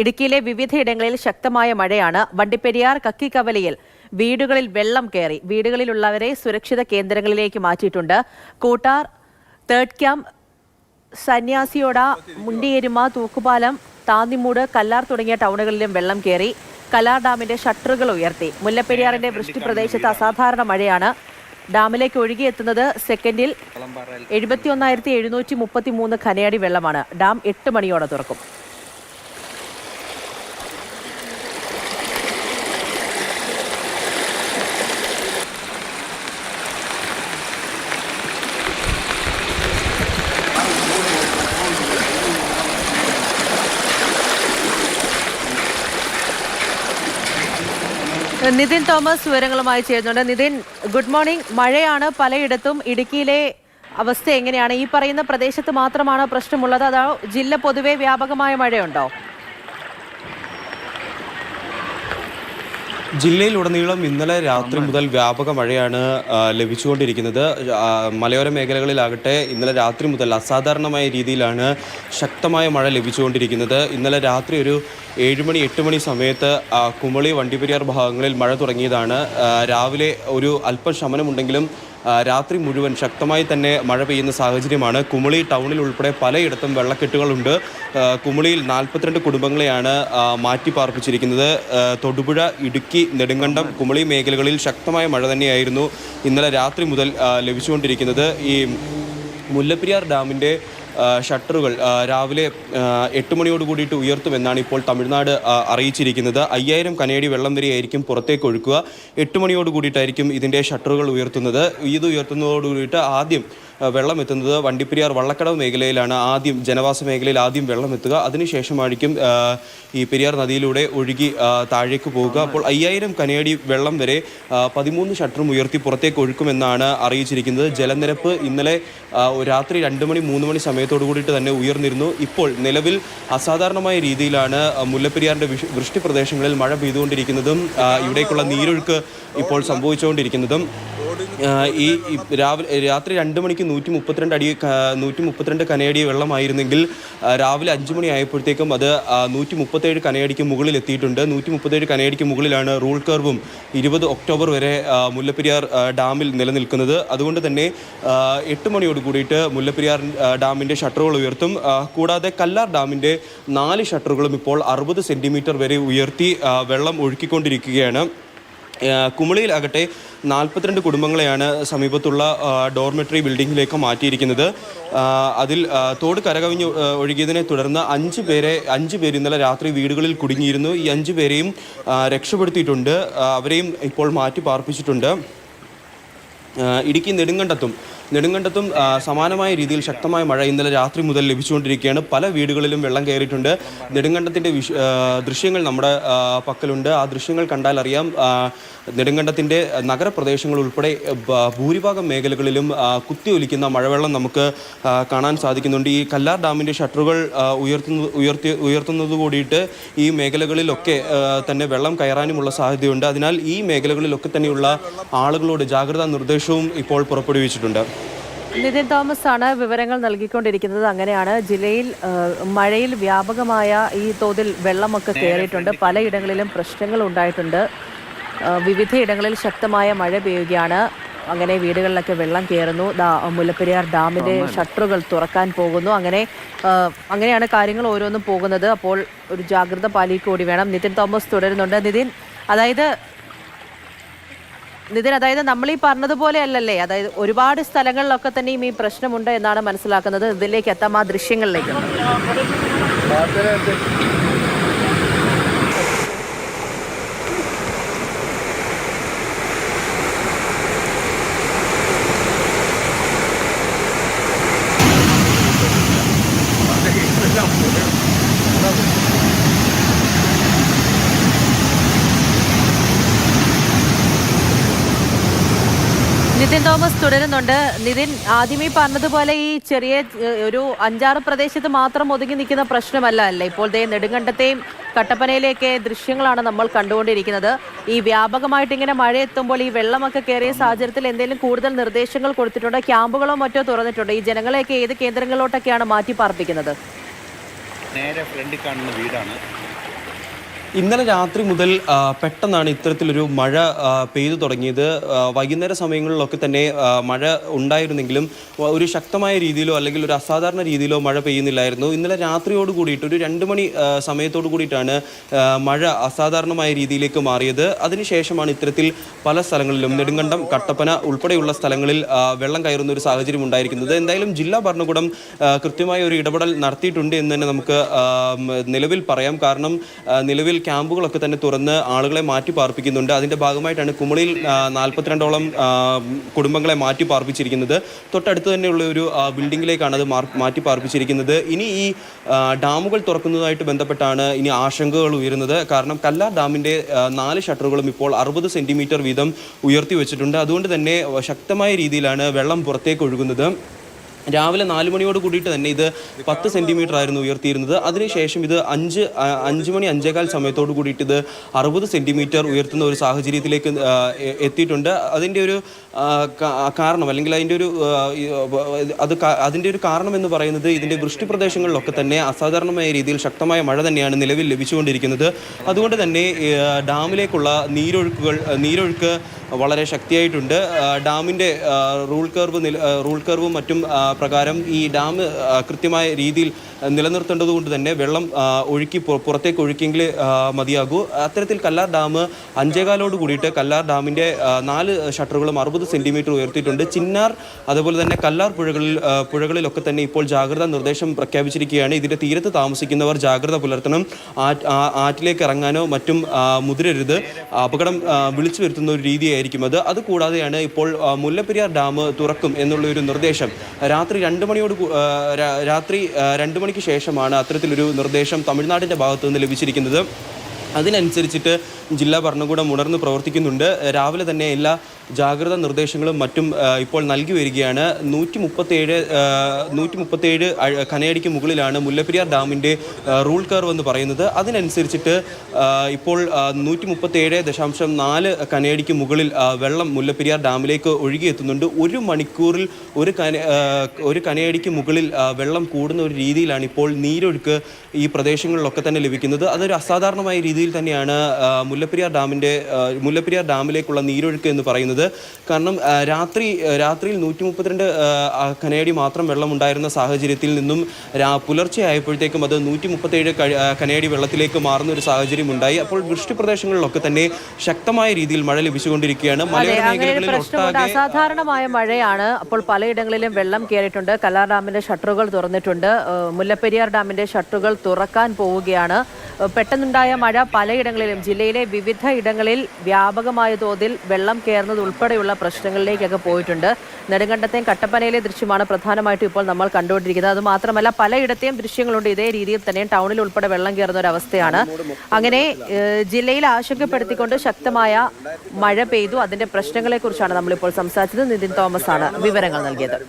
ഇടുക്കിയിലെ വിവിധയിടങ്ങളിൽ ശക്തമായ മഴയാണ്. വണ്ടിപ്പെരിയാർ കക്കിക്കവലയിൽ വീടുകളിൽ വെള്ളം കയറി. വീടുകളിലുള്ളവരെ സുരക്ഷിത കേന്ദ്രങ്ങളിലേക്ക് മാറ്റിയിട്ടുണ്ട്. കൂട്ടാർ, തേർഡ് ക്യാമ്പ്, സന്യാസിയോട, മുണ്ടിയെരുമ, തൂക്കുപാലം, താന്നിമൂട്, കല്ലാർ തുടങ്ങിയ ടൗണുകളിലും വെള്ളം കയറി. കല്ലാർ ഡാമിന്റെ ഷട്ടറുകൾ ഉയർത്തി. മുല്ലപ്പെരിയാറിന്റെ വൃഷ്ടി പ്രദേശത്ത് അസാധാരണ മഴയാണ്. ഡാമിലേക്ക് ഒഴുകിയെത്തുന്നത് സെക്കൻഡിൽ 71,733 ഘനയടി വെള്ളമാണ്. ഡാം 8 മണിയോടെ തുറക്കും. നിതിൻ തോമസ് വിവരങ്ങളുമായി ചേരുന്നുണ്ട്. Nithin, good morning. മഴയാണ് പലയിടത്തും. ഇടുക്കിയിലെ അവസ്ഥ എങ്ങനെയാണ്? ഈ പറയുന്ന പ്രദേശത്ത് മാത്രമാണോ പ്രശ്നമുള്ളത്, അതോ ജില്ല പൊതുവെ വ്യാപകമായ മഴയുണ്ടോ? ജില്ലയിലുടനീളം ഇന്നലെ രാത്രി മുതൽ വ്യാപക മഴയാണ് ലഭിച്ചുകൊണ്ടിരിക്കുന്നത്. മലയോര മേഖലകളിലാകട്ടെ ഇന്നലെ രാത്രി മുതൽ അസാധാരണമായ രീതിയിലാണ് ശക്തമായ മഴ ലഭിച്ചുകൊണ്ടിരിക്കുന്നത്. ഇന്നലെ രാത്രി ഒരു 7 മണി 8 മണി സമയത്ത് കുമളി, വണ്ടിപ്പെരിയാർ ഭാഗങ്ങളിൽ മഴ തുടങ്ങിയതാണ്. രാവിലെ ഒരു അല്പം ശമനമുണ്ടെങ്കിലും രാത്രി മുഴുവൻ ശക്തമായി തന്നെ മഴ പെയ്യുന്ന സാഹചര്യമാണ്. കുമളി ടൗണിൽ ഉൾപ്പെടെ പലയിടത്തും വെള്ളക്കെട്ടുകളുണ്ട്. കുമളിയിൽ 42 കുടുംബങ്ങളെയാണ് മാറ്റി പാർപ്പിച്ചിരിക്കുന്നത്. തൊടുപുഴ, ഇടുക്കി, നെടുങ്കണ്ടം, കുമളി മേഖലകളിൽ ശക്തമായ മഴ തന്നെയായിരുന്നു ഇന്നലെ രാത്രി മുതൽ ലഭിച്ചുകൊണ്ടിരിക്കുന്നത്. ഈ മുല്ലപ്പെരിയാർ ഡാമിൻ്റെ ഷട്ടറുകൾ രാവിലെ 8 മണിയോട് കൂടിയിട്ട് ഉയർത്തുമെന്നാണ് ഇപ്പോൾ തമിഴ്നാട് അറിയിച്ചിരിക്കുന്നത്. 5000 കനയടി വെള്ളം വരെയായിരിക്കും പുറത്തേക്ക് ഒഴുക്കുക. 8 മണിയോട് കൂടിയിട്ടായിരിക്കും ഇതിൻ്റെ ഷട്ടറുകൾ ഉയർത്തുന്നത്. ഇത് ഉയർത്തുന്നതോട് കൂടിയിട്ട് ആദ്യം വെള്ളം എത്തുന്നത് വണ്ടിപ്പെരിയാർ വള്ളക്കടവ് മേഖലയിലാണ്. ആദ്യം ജനവാസ മേഖലയിൽ ആദ്യം വെള്ളം എത്തുക. അതിനുശേഷമായിരിക്കും ഈ പെരിയാർ നദിയിലൂടെ ഒഴുകി താഴേക്ക് പോവുക. അപ്പോൾ 5000 കനയടി വെള്ളം വരെ 13 ഷട്ടറും ഉയർത്തി പുറത്തേക്ക് ഒഴുക്കുമെന്നാണ് അറിയിച്ചിരിക്കുന്നത്. ജലനിരപ്പ് ഇന്നലെ രാത്രി 2 മണി 3 മണി സമയത്തോടു കൂടിയിട്ട് തന്നെ ഉയർന്നിരുന്നു. ഇപ്പോൾ നിലവിൽ അസാധാരണമായ രീതിയിലാണ് മുല്ലപ്പെരിയാറിൻ്റെ വൃഷ്ടി പ്രദേശങ്ങളിൽ മഴ പെയ്തുകൊണ്ടിരിക്കുന്നതും ഇവിടേക്കുള്ള നീരൊഴുക്ക് ഇപ്പോൾ സംഭവിച്ചുകൊണ്ടിരിക്കുന്നതും. ഈ രാത്രി 2 മണിക്ക് 132 കനയടി വെള്ളമായിരുന്നെങ്കിൽ രാവിലെ 5 മണി ആയപ്പോഴത്തേക്കും അത് 137 കനയടിക്ക് മുകളിൽ എത്തിയിട്ടുണ്ട്. 137 കനയടിക്ക് മുകളിലാണ് റൂൾ കർവും 20 ഒക്ടോബർ വരെ മുല്ലപ്പെരിയാർ ഡാമിൽ നിലനിൽക്കുന്നത്. അതുകൊണ്ട് തന്നെ 8 മണിയോട് കൂടിയിട്ട് മുല്ലപ്പെരിയാർ ഡാമിൻ്റെ ഷട്ടറുകൾ ഉയർത്തും. കൂടാതെ കല്ലാർ ഡാമിൻ്റെ 4 ഷട്ടറുകളും ഇപ്പോൾ 60 സെൻറ്റിമീറ്റർ വരെ ഉയർത്തി വെള്ളം ഒഴുക്കിക്കൊണ്ടിരിക്കുകയാണ്. കുമളിയിലാകട്ടെ 42 കുടുംബങ്ങളെയാണ് സമീപത്തുള്ള ഡോർമെട്രി ബിൽഡിങ്ങിലേക്ക് മാറ്റിയിരിക്കുന്നത്. അതിൽ തോട് കരകവിഞ്ഞ് ഒഴുകിയതിനെ തുടർന്ന് 5 പേര് ഇന്നലെ രാത്രി വീടുകളിൽ കുടുങ്ങിയിരുന്നു. ഈ 5 പേരെയും രക്ഷപ്പെടുത്തിയിട്ടുണ്ട്. അവരെയും ഇപ്പോൾ മാറ്റി പാർപ്പിച്ചിട്ടുണ്ട്. ഇടുക്കി നെടുങ്കണ്ടത്തും സമാനമായ രീതിയിൽ ശക്തമായ മഴ ഇന്നലെ രാത്രി മുതൽ ലഭിച്ചുകൊണ്ടിരിക്കുകയാണ്. പല വീടുകളിലും വെള്ളം കയറിയിട്ടുണ്ട്. നെടുങ്കണ്ടത്തിൻ്റെ ദൃശ്യങ്ങൾ നമ്മുടെ പക്കലുണ്ട്. ആ ദൃശ്യങ്ങൾ കണ്ടാൽ അറിയാം. നെടുങ്കണ്ടത്തിൻ്റെ നഗരപ്രദേശങ്ങൾ ഉൾപ്പെടെ ഭൂരിഭാഗം മേഖലകളിലും കുത്തിയൊലിക്കുന്ന മഴവെള്ളം നമുക്ക് കാണാൻ സാധിക്കുന്നുണ്ട്. ഈ കല്ലാർ ഡാമിൻ്റെ ഷട്ടറുകൾ ഉയർത്തുന്നത് കൂടിയിട്ട് ഈ മേഖലകളിലൊക്കെ തന്നെ വെള്ളം കയറാനുമുള്ള സാധ്യതയുണ്ട്. അതിനാൽ ഈ മേഖലകളിലൊക്കെ തന്നെയുള്ള ആളുകളോട് ജാഗ്രതാ നിർദ്ദേശവും ഇപ്പോൾ പുറപ്പെടുവിച്ചിട്ടുണ്ട്. നിതിൻ തോമസ് ആണ് വിവരങ്ങൾ നൽകിക്കൊണ്ടിരിക്കുന്നത്. അങ്ങനെയാണ് ജില്ലയിൽ മഴയിൽ വ്യാപകമായ ഈ തോതിൽ വെള്ളമൊക്കെ കയറിയിട്ടുണ്ട്. പലയിടങ്ങളിലും പ്രശ്നങ്ങൾ ഉണ്ടായിട്ടുണ്ട്. വിവിധയിടങ്ങളിൽ ശക്തമായ മഴ പെയ്യുകയാണ്. അങ്ങനെ വീടുകളിലൊക്കെ വെള്ളം കയറുന്നു. മുല്ലപ്പെരിയാർ ഡാമിൻ്റെ ഷട്ടറുകൾ തുറക്കാൻ പോകുന്നു. അങ്ങനെയാണ് കാര്യങ്ങൾ ഓരോന്നും പോകുന്നത്. അപ്പോൾ ഒരു ജാഗ്രത പാലിക്കൂടി വേണം. നിതിൻ തോമസ് തുടരുന്നുണ്ട്. നിതിൻ, അതായത് നമ്മൾ ഈ പറഞ്ഞതുപോലെ അല്ലല്ലേ? അതായത് ഒരുപാട് സ്ഥലങ്ങളിലൊക്കെ തന്നെയും ഈ പ്രശ്നമുണ്ട് എന്നാണ് മനസ്സിലാക്കുന്നത്. ഇതിലേക്ക് എത്താം, ആ ദൃശ്യങ്ങളിലേക്ക്. നിതിൻ തോമസ് തുടരുന്നുണ്ട്. നിതിൻ, ആദ്യമേ പറഞ്ഞതുപോലെ ഈ ചെറിയ ഒരു 5-6 പ്രദേശത്ത് മാത്രം ഒതുങ്ങി നിൽക്കുന്ന പ്രശ്നമല്ല അല്ലേ? ഇപ്പോൾ നെടുങ്കണ്ടത്തെയും കട്ടപ്പനയിലേക്ക് ദൃശ്യങ്ങളാണ് നമ്മൾ കണ്ടുകൊണ്ടിരിക്കുന്നത്. ഈ വ്യാപകമായിട്ട് ഇങ്ങനെ മഴ എത്തുമ്പോൾ ഈ വെള്ളമൊക്കെ കയറിയ സാഹചര്യത്തിൽ എന്തെങ്കിലും കൂടുതൽ നിർദ്ദേശങ്ങൾ കൊടുത്തിട്ടുണ്ടോ? ക്യാമ്പുകളോ മറ്റോ തുറന്നിട്ടുണ്ടോ? ഈ ജനങ്ങളെയൊക്കെ ഏത് കേന്ദ്രങ്ങളിലോട്ടൊക്കെയാണ് മാറ്റി പാർപ്പിക്കുന്നത്? നേരെ ഫ്രണ്ടിൽ കാണുന്ന വീടാണ്. ഇന്നലെ രാത്രി മുതൽ പെട്ടെന്നാണ് ഇത്തരത്തിലൊരു മഴ പെയ്തു തുടങ്ങിയത്. വൈകുന്നേര സമയങ്ങളിലൊക്കെ തന്നെ മഴ ഉണ്ടായിരുന്നെങ്കിലും ഒരു ശക്തമായ രീതിയിലോ അല്ലെങ്കിൽ ഒരു അസാധാരണ രീതിയിലോ മഴ പെയ്യുന്നില്ലായിരുന്നു. ഇന്നലെ രാത്രിയോട് കൂടിയിട്ട് ഒരു 2 മണി സമയത്തോടു കൂടിയിട്ടാണ് മഴ അസാധാരണമായ രീതിയിലേക്ക് മാറിയത്. അതിനുശേഷമാണ് ഇത്തരത്തിൽ പല സ്ഥലങ്ങളിലും നെടുങ്കണ്ടം, കട്ടപ്പന ഉൾപ്പെടെയുള്ള സ്ഥലങ്ങളിൽ വെള്ളം കയറുന്ന ഒരു സാഹചര്യം ഉണ്ടായിരിക്കുന്നത്. എന്തായാലും ജില്ലാ ഭരണകൂടം കൃത്യമായ ഒരു ഇടപെടൽ നടത്തിയിട്ടുണ്ട് എന്ന് തന്നെ നമുക്ക് നിലവിൽ പറയാം. കാരണം നിലവിൽ ക്യാമ്പുകളൊക്കെ തന്നെ തുറന്ന് ആളുകളെ മാറ്റി പാർപ്പിക്കുന്നുണ്ട്. അതിൻ്റെ ഭാഗമായിട്ടാണ് കുമളിയിൽ 42ഓളം കുടുംബങ്ങളെ മാറ്റി പാർപ്പിച്ചിരിക്കുന്നത്. തൊട്ടടുത്ത് തന്നെയുള്ള ഒരു ബിൽഡിങ്ങിലേക്കാണ് അത് മാറ്റി പാർപ്പിച്ചിരിക്കുന്നത്. ഇനി ഈ ഡാമുകൾ തുറക്കുന്നതുമായിട്ട് ബന്ധപ്പെട്ടാണ് ഇനി ആശങ്കകൾ ഉയരുന്നത്. കാരണം കല്ലാർ ഡാമിൻ്റെ 4 ഷട്ടറുകളും ഇപ്പോൾ 60 സെൻറ്റിമീറ്റർ വീതം ഉയർത്തി വെച്ചിട്ടുണ്ട്. അതുകൊണ്ട് തന്നെ ശക്തമായ രീതിയിലാണ് വെള്ളം പുറത്തേക്ക് ഒഴുകുന്നത്. രാവിലെ 4 മണിയോട് കൂടിയിട്ട് തന്നെ ഇത് 10 സെൻറ്റിമീറ്റർ ആയിരുന്നു ഉയർത്തിയിരുന്നത്. അതിനുശേഷം ഇത് 5 മണി 5:15 സമയത്തോട് കൂടിയിട്ട് ഇത് 60 സെൻറ്റിമീറ്റർ ഉയർത്തുന്ന ഒരു സാഹചര്യത്തിലേക്ക് എത്തിയിട്ടുണ്ട്. അതിൻ്റെ ഒരു കാരണം അല്ലെങ്കിൽ അതിൻ്റെ ഒരു കാരണം എന്ന് പറയുന്നത് ഇതിൻ്റെ വൃഷ്ടി പ്രദേശങ്ങളിലൊക്കെ തന്നെ അസാധാരണമായ രീതിയിൽ ശക്തമായ മഴ തന്നെയാണ് നിലവിൽ ലഭിച്ചുകൊണ്ടിരിക്കുന്നത്. അതുകൊണ്ട് തന്നെ ഡാമിലേക്കുള്ള നീരൊഴുക്ക് വളരെ ശക്തിയായിട്ടുണ്ട്. ഡാമിൻ്റെ റൂൾ കർവും മറ്റും പ്രകാരം ഈ ഡാം കൃത്യമായ രീതിയിൽ നിലനിർത്തേണ്ടതുകൊണ്ട് തന്നെ വെള്ളം പുറത്തേക്ക് ഒഴുക്കിയെങ്കിൽ മതിയാകൂ. അത്തരത്തിൽ കല്ലാർ ഡാം 5:15 കൂടിയിട്ട് കല്ലാർ ഡാമിൻ്റെ 4 ഷട്ടറുകളും 60 സെൻറ്റിമീറ്റർ ഉയർത്തിയിട്ടുണ്ട്. ചിന്നാർ അതുപോലെ തന്നെ കല്ലാർ പുഴകളിലൊക്കെ തന്നെ ഇപ്പോൾ ജാഗ്രതാ നിർദ്ദേശം പ്രഖ്യാപിച്ചിരിക്കുകയാണ്. ഇതിൻ്റെ തീരത്ത് താമസിക്കുന്നവർ ജാഗ്രത പുലർത്തണം. ആറ്റിലേക്ക് ഇറങ്ങാനോ മറ്റും മുതിരരുത്. അപകടം വിളിച്ചു വരുത്തുന്ന ഒരു രീതിയായിരിക്കും അത്. അതുകൂടാതെയാണ് ഇപ്പോൾ മുല്ലപ്പെരിയാർ ഡാം തുറക്കും എന്നുള്ള ഒരു നിർദ്ദേശം രാത്രി 2 മണിക്ക് ശേഷമാണ് അത്തരത്തിലൊരു നിർദ്ദേശം തമിഴ്നാടിൻ്റെ ഭാഗത്തു നിന്ന് ലഭിച്ചിരിക്കുന്നത്. അതിനനുസരിച്ചിട്ട് ജില്ലാ ഭരണകൂടം ഉണർന്ന് പ്രവർത്തിക്കുന്നുണ്ട്. രാവിലെ തന്നെ എല്ലാ ജാഗ്രതാ നിർദ്ദേശങ്ങളും മറ്റും ഇപ്പോൾ നൽകി വരികയാണ്. 137 കനയടിക്ക് മുകളിലാണ് മുല്ലപ്പെരിയാർ ഡാമിൻ്റെ റൂൾ കർവ് എന്ന് പറയുന്നത്. അതിനനുസരിച്ചിട്ട് ഇപ്പോൾ 137.4 കനയടിക്ക് മുകളിൽ വെള്ളം മുല്ലപ്പെരിയാർ ഡാമിലേക്ക് ഒഴുകിയെത്തുന്നുണ്ട്. 1 മണിക്കൂറിൽ ഒരു കനയടിക്ക് മുകളിൽ വെള്ളം കൂടുന്ന ഒരു രീതിയിലാണ് ഇപ്പോൾ നീരൊഴുക്ക് ഈ പ്രദേശങ്ങളിലൊക്കെ തന്നെ ലഭിക്കുന്നത്. അതൊരു അസാധാരണമായ രീതിയിൽ തന്നെയാണ് മുല്ലപ്പെരിയാർ ഡാമിലേക്കുള്ള നീരൊഴുക്ക് എന്ന് പറയുന്നത്. കാരണം രാത്രിയിൽ 132 കനയടി മാത്രം വെള്ളമുണ്ടായിരുന്ന സാഹചര്യത്തിൽ നിന്നും പുലർച്ചെ ആയപ്പോഴത്തേക്കും അത് 137 കനയടി വെള്ളത്തിലേക്ക് മാറുന്ന ഒരു സാഹചര്യം ഉണ്ടായി. അപ്പോൾ വൃഷ്ടി പ്രദേശങ്ങളിലൊക്കെ തന്നെ ശക്തമായ രീതിയിൽ മഴ ലഭിച്ചുകൊണ്ടിരിക്കുകയാണ്. മലയോര മേഖലകളിൽ അസാധാരണമായ മഴയാണ്. അപ്പോൾ പലയിടങ്ങളിലും വെള്ളം കയറിയിട്ടുണ്ട്. കല്ലാർ ഡാമിന്റെ ഷട്ടറുകൾ തുറന്നിട്ടുണ്ട്. മുല്ലപ്പെരിയാർ ഡാമിന്റെ ഷട്ടറുകൾ തുറക്കാൻ പോവുകയാണ്. പെട്ടെന്നുണ്ടായ മഴ പലയിടങ്ങളിലും ജില്ലയിലെ വിവിധ ഇടങ്ങളിൽ വ്യാപകമായ തോതിൽ വെള്ളം കയറുന്നത് ഉൾപ്പെടെയുള്ള പ്രശ്നങ്ങളിലേക്കൊക്കെ പോയിട്ടുണ്ട്. നെടുങ്കണ്ടത്തെയും കട്ടപ്പനയിലെ ദൃശ്യമാണ് പ്രധാനമായിട്ടും ഇപ്പോൾ നമ്മൾ കണ്ടുകൊണ്ടിരിക്കുന്നത്. അത് മാത്രമല്ല പലയിടത്തെയും ദൃശ്യങ്ങളുണ്ട്. ഇതേ രീതിയിൽ തന്നെ ടൗണിൽ ഉൾപ്പെടെ വെള്ളം കയറുന്ന ഒരു അവസ്ഥയാണ്. അങ്ങനെ ജില്ലയിൽ ആശങ്കപ്പെടുത്തിക്കൊണ്ട് ശക്തമായ മഴ പെയ്തു. അതിന്റെ പ്രശ്നങ്ങളെക്കുറിച്ചാണ് നമ്മളിപ്പോൾ സംസാരിച്ചത്. നിതിൻ തോമസ് ആണ് വിവരങ്ങൾ നൽകിയത്.